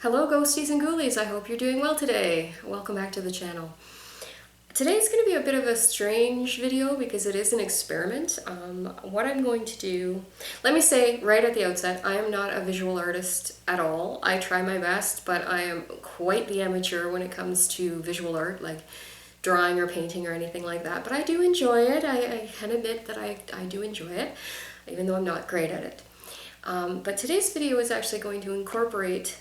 Hello ghosties and ghoulies, I hope you're doing well today. Welcome back to the channel. Today's going to be a bit of a strange video because it is an experiment. What I'm going to do, let me say right at the outset, I am not a visual artist at all. I try my best, but I am quite the amateur when it comes to visual art, like drawing or painting or anything like that. But I do enjoy it. I can admit that I do enjoy it, even though I'm not great at it. But today's video is actually going to incorporate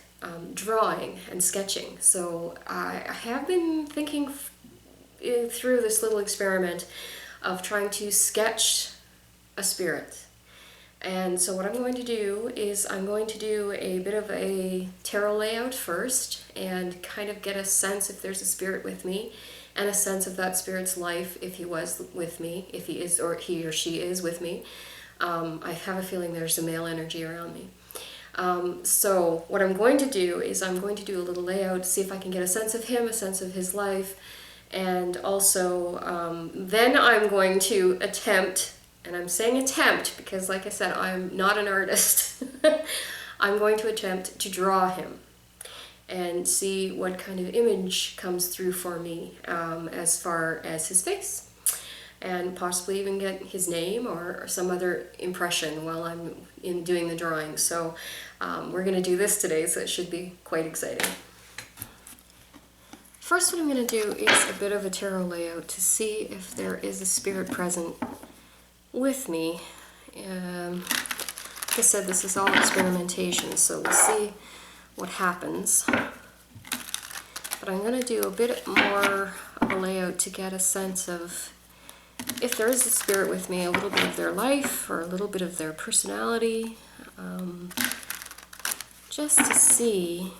drawing and sketching. So I have been thinking through this little experiment of trying to sketch a spirit. And so what I'm going to do is I'm going to do a bit of a tarot layout first and kind of get a sense if there's a spirit with me and a sense of that spirit's life if he was with me, if he is or he or she is with me. I have a feeling there's a male energy around me. So what I'm going to do is I'm going to do a little layout, see if I can get a sense of him, a sense of his life, and also then I'm going to attempt, and I'm saying attempt because like I said, I'm not an artist, I'm going to attempt to draw him and see what kind of image comes through for me as far as his face. And possibly even get his name or some other impression while I'm doing the drawing. So we're going to do this today, so it should be quite exciting. First, what I'm going to do is a bit of a tarot layout to see if there is a spirit present with me. Like I said, this is all experimentation, so we'll see what happens. But I'm going to do a bit more of a layout to get a sense of if there is a spirit with me, a little bit of their life or a little bit of their personality, just to see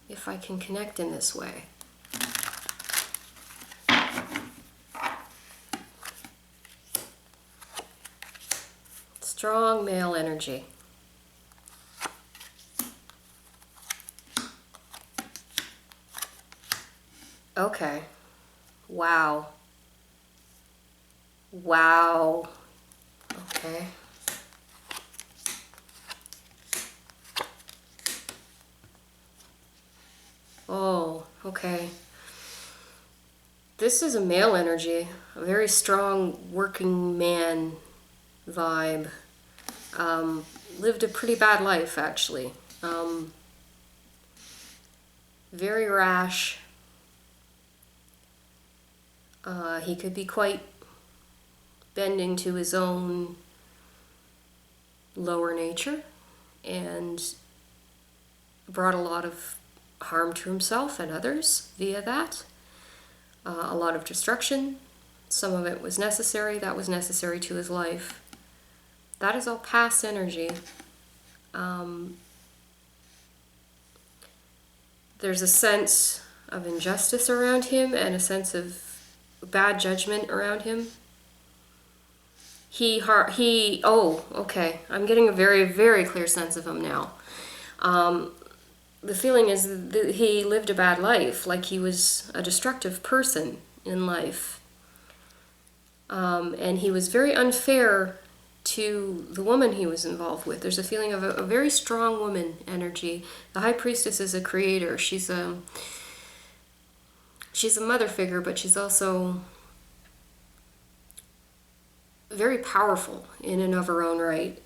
if I can connect in this way. Strong male energy. Okay. Wow. Wow. Okay. Oh, okay. This is a male energy, a very strong working man vibe. Lived a pretty bad life, actually. Very rash. He could be quite bending to his own lower nature and brought a lot of harm to himself and others via that. A lot of destruction. Some of it was necessary. That was necessary to his life. That is all past energy. There's a sense of injustice around him and a sense of bad judgment around him. Oh, okay. I'm getting a very, very clear sense of him now. The feeling is that he lived a bad life, like he was a destructive person in life. And he was very unfair to the woman he was involved with. There's a feeling of a very strong woman energy. The High Priestess is a creator. She's a mother figure, but she's also very powerful in and of her own right.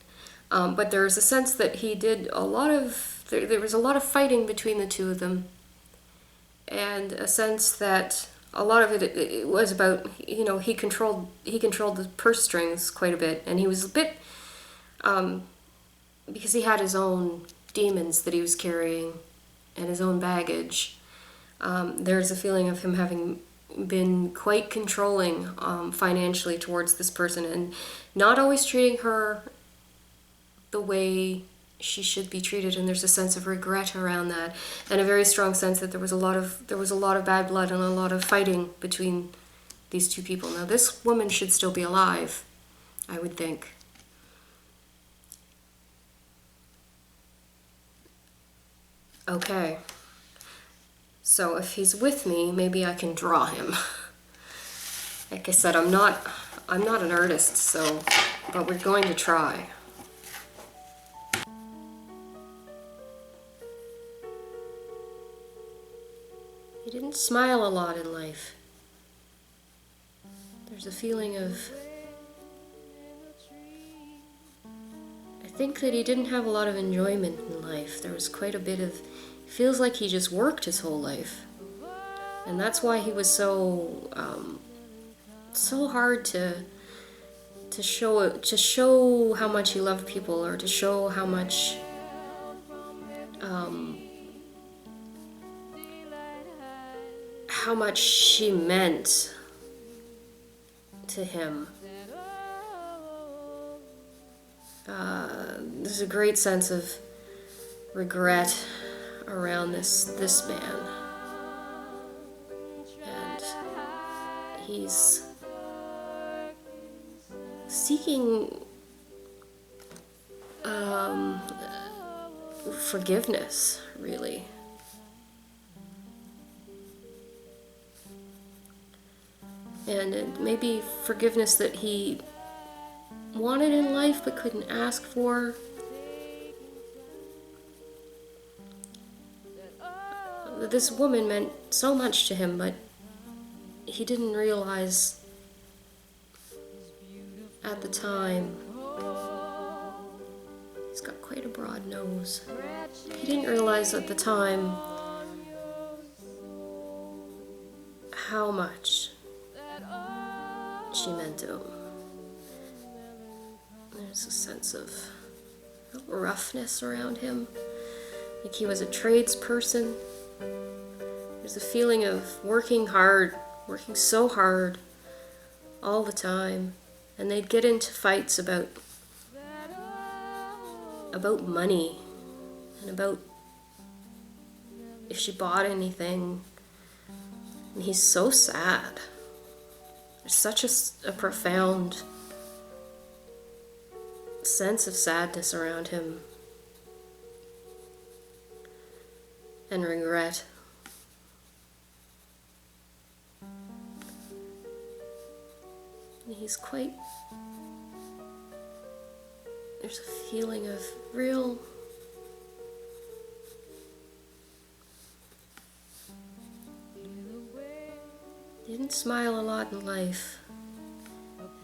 But there's a sense that he did a lot of, there was a lot of fighting between the two of them. And a sense that a lot of it was about, you know, he controlled the purse strings quite a bit. And he was a bit, because he had his own demons that he was carrying and his own baggage. There's a feeling of him having been quite controlling financially towards this person and not always treating her the way she should be treated, and there's a sense of regret around that and a very strong sense that there was a lot of bad blood and a lot of fighting between these two people. Now this woman should still be alive, I would think. Okay. So if he's with me, maybe I can draw him. Like I said, I'm not an artist, so, but we're going to try. He didn't smile a lot in life. There's a feeling of... I think that he didn't have a lot of enjoyment in life. There was quite a bit of... It feels like he just worked his whole life. And that's why he was so hard to show how much he loved people, or to show how much she meant to him. There's a great sense of regret around this man, and he's seeking forgiveness, really. And maybe forgiveness that he wanted in life but couldn't ask for. This woman meant so much to him, but he didn't realize at the time. He's got quite a broad nose. He didn't realize at the time how much she meant to him. There's a sense of roughness around him, like he was a tradesperson. There's a feeling of working hard, working so hard all the time, and they'd get into fights about money and about if she bought anything. And he's so sad. There's such a profound sense of sadness around him and regret. He's quite... There's a feeling of real... He didn't smile a lot in life.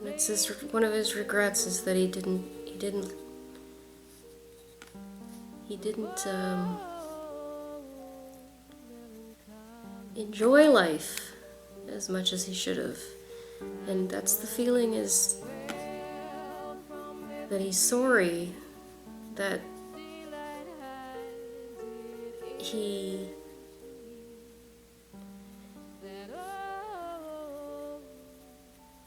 And it's one of his regrets is that he didn't enjoy life as much as he should have. And that's the feeling, is that he's sorry that he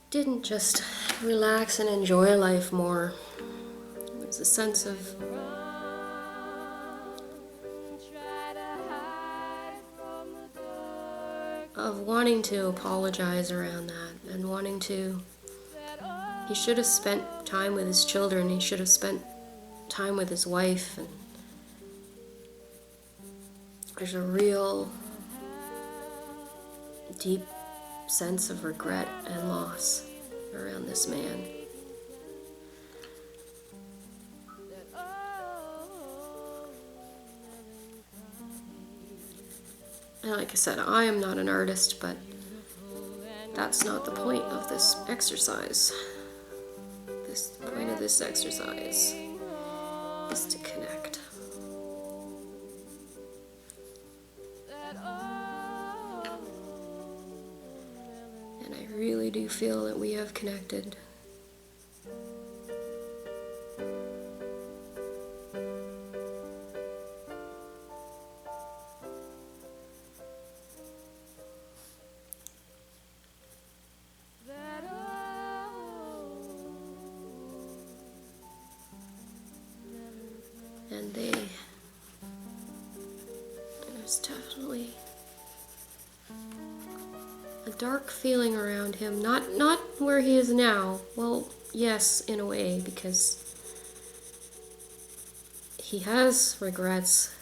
didn't just relax and enjoy life more. There's a sense of wanting to apologize around that, and wanting to... He should have spent time with his children, he should have spent time with his wife, and there's a real deep sense of regret and loss around this man. And like I said, I am not an artist, but that's not the point of this exercise. The point of this exercise is to connect. And I really do feel that we have connected. And there's definitely a dark feeling around him, not where he is now. Well, yes, in a way, because he has regrets,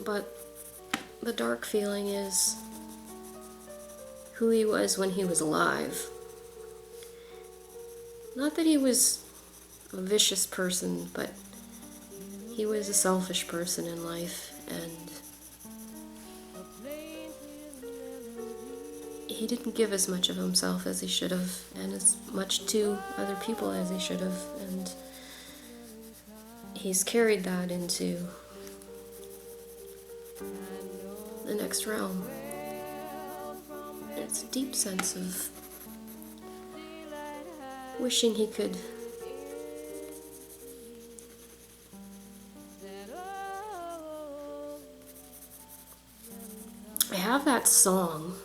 but the dark feeling is who he was when he was alive. Not that he was a vicious person, but he was a selfish person in life, and he didn't give as much of himself as he should have, and as much to other people as he should have, and he's carried that into the next realm. It's a deep sense of wishing he could I have that song.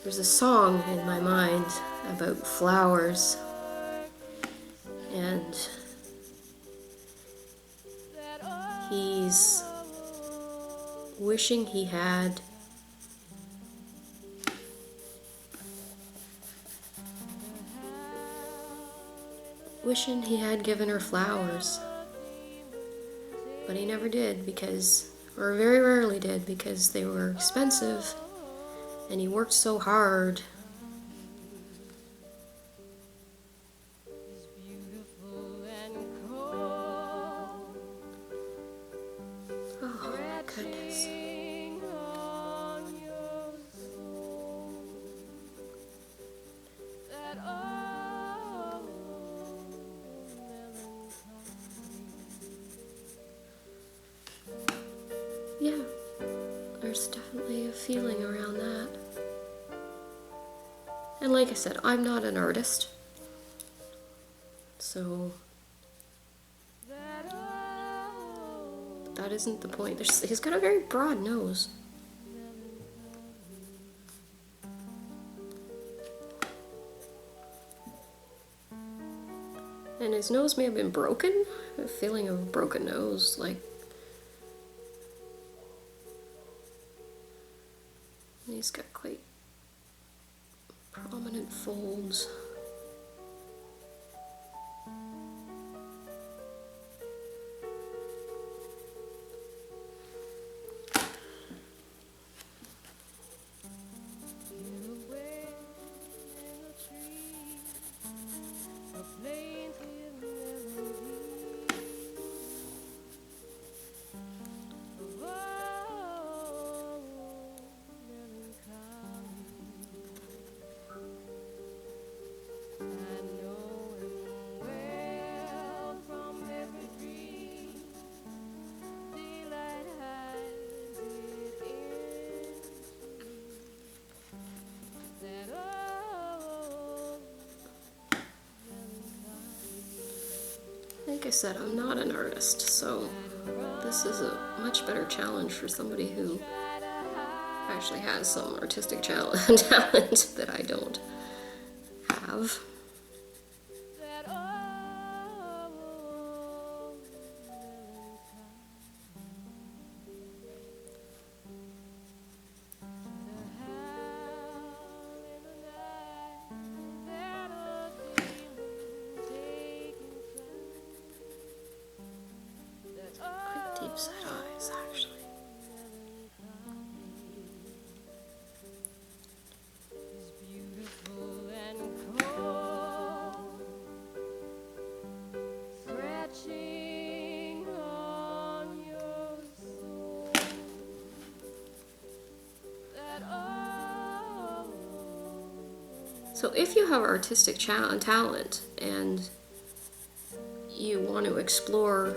There's a song in my mind about flowers, and he's wishing he had given her flowers, but he never did, because, or very rarely did, because they were expensive and he worked so hard. Oh my goodness. Yeah, there's definitely a feeling around that. And like I said, I'm not an artist, so that isn't the point. He's got a very broad nose. And his nose may have been broken. I have a feeling of a broken nose, like he's got quite prominent folds. Like I said, I'm not an artist, so this is a much better challenge for somebody who actually has some artistic talent that I don't have. Deep set eyes, actually. So if you have artistic talent and you want to explore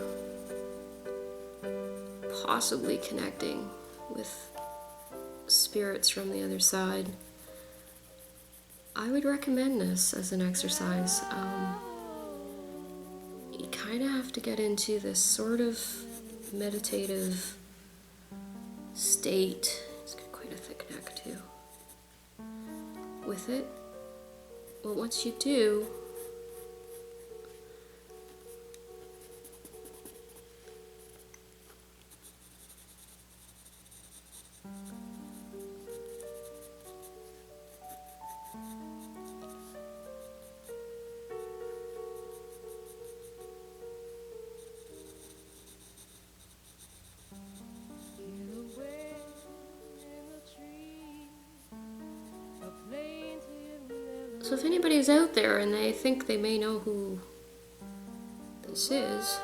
possibly connecting with spirits from the other side, I would recommend this as an exercise. You kind of have to get into this sort of meditative state. It's got quite a thick neck too. With it, well, once you do, so if anybody's out there and they think they may know who this is,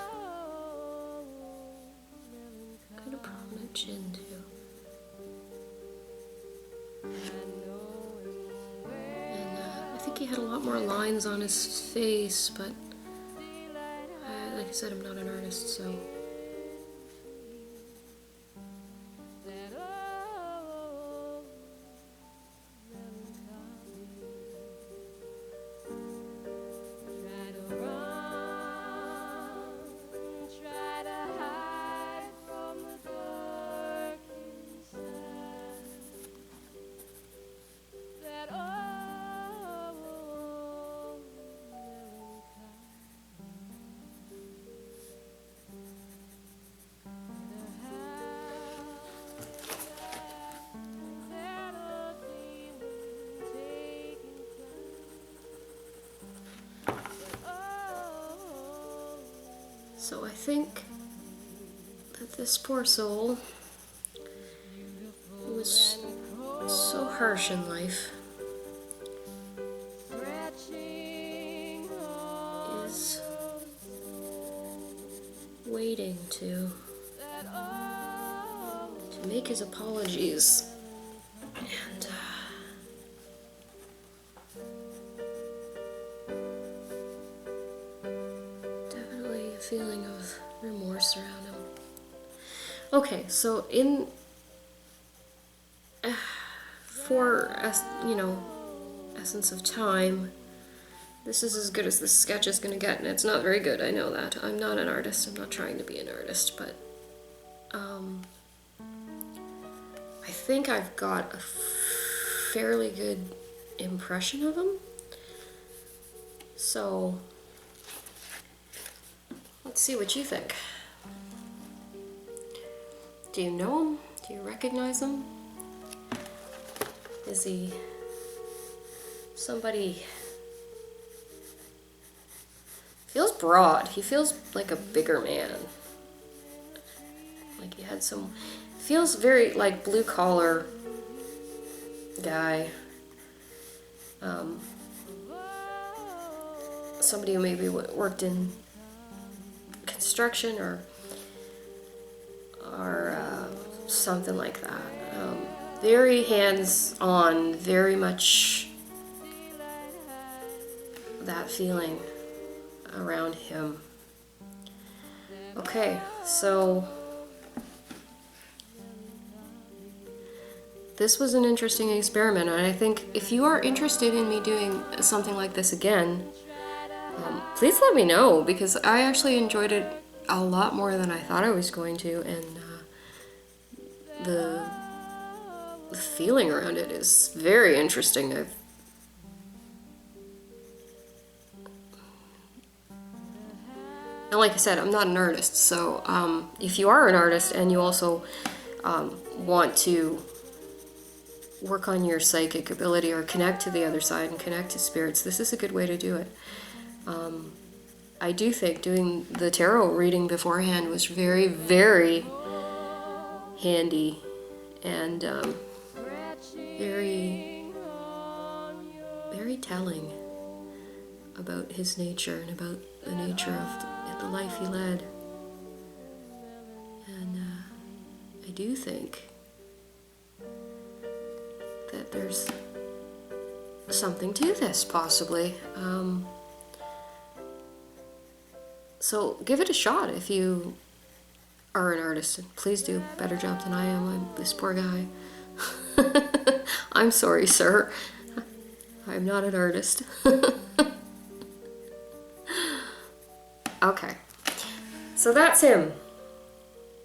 kind of prominent. chin too. And I think he had a lot more lines on his face, but like I said, I'm not an artist, so. So I think that this poor soul, who was so harsh in life, is waiting to make his apologies. And definitely a feeling of remorse around him. Okay, so for essence of time, this is as good as this sketch is going to get, and it's not very good, I know that. I'm not an artist, I'm not trying to be an artist, but I think I've got a fairly good impression of him. So, let's see what you think. Do you know him? Do you recognize him? Is he somebody? Feels broad. He feels like a bigger man. Like he had some, feels very like blue collar guy. Somebody who maybe worked in construction or something like that. Very hands-on, very much that feeling around him. Okay, so this was an interesting experiment, and I think if you are interested in me doing something like this again, please let me know, because I actually enjoyed it a lot more than I thought I was going to, and the feeling around it is very interesting. And like I said, I'm not an artist, so if you are an artist and you also want to work on your psychic ability or connect to the other side and connect to spirits, this is a good way to do it. I do think doing the tarot reading beforehand was very, very handy and very, very telling about his nature and about the nature of the life he led. And I do think that there's something to this, possibly. So give it a shot if you are an artist. And please do a better job than I am. I'm this poor guy. I'm sorry, sir. I'm not an artist. Okay. So that's him.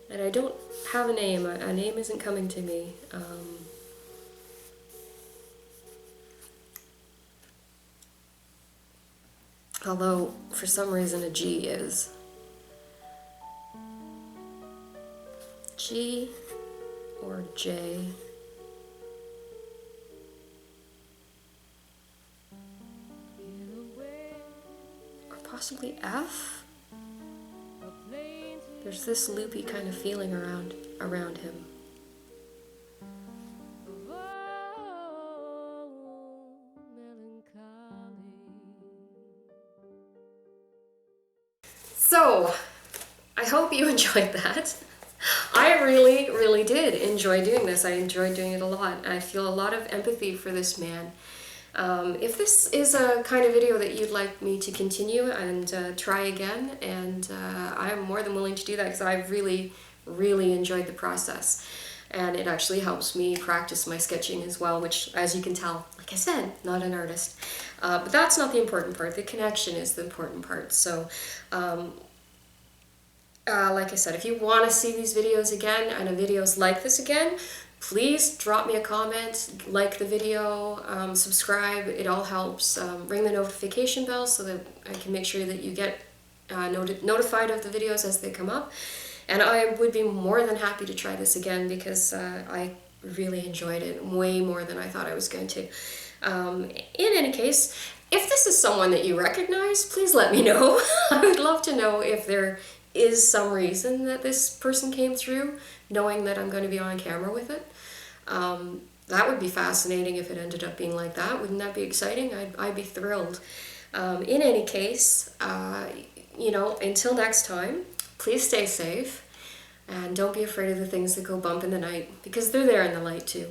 And I don't have a name. A name isn't coming to me. Although, for some reason, a G is. G or J. Or possibly F? There's this loopy kind of feeling around him. So, I hope you enjoyed that. I really, really did enjoy doing this. I enjoyed doing it a lot. I feel a lot of empathy for this man. If this is a kind of video that you'd like me to continue and try again, and I'm more than willing to do that because I've really, really enjoyed the process. And it actually helps me practice my sketching as well, which, as you can tell, like I said, not an artist. But that's not the important part. The connection is the important part. So, like I said, if you want to see these videos again and videos like this again, please drop me a comment, like the video, subscribe. It all helps. Ring the notification bell so that I can make sure that you get notified of the videos as they come up. And I would be more than happy to try this again because I really enjoyed it way more than I thought I was going to. In any case, if this is someone that you recognize, please let me know. I would love to know if there is some reason that this person came through, knowing that I'm going to be on camera with it. That would be fascinating if it ended up being like that. Wouldn't that be exciting? I'd be thrilled. In any case, you know, until next time, please stay safe and don't be afraid of the things that go bump in the night because they're there in the light too.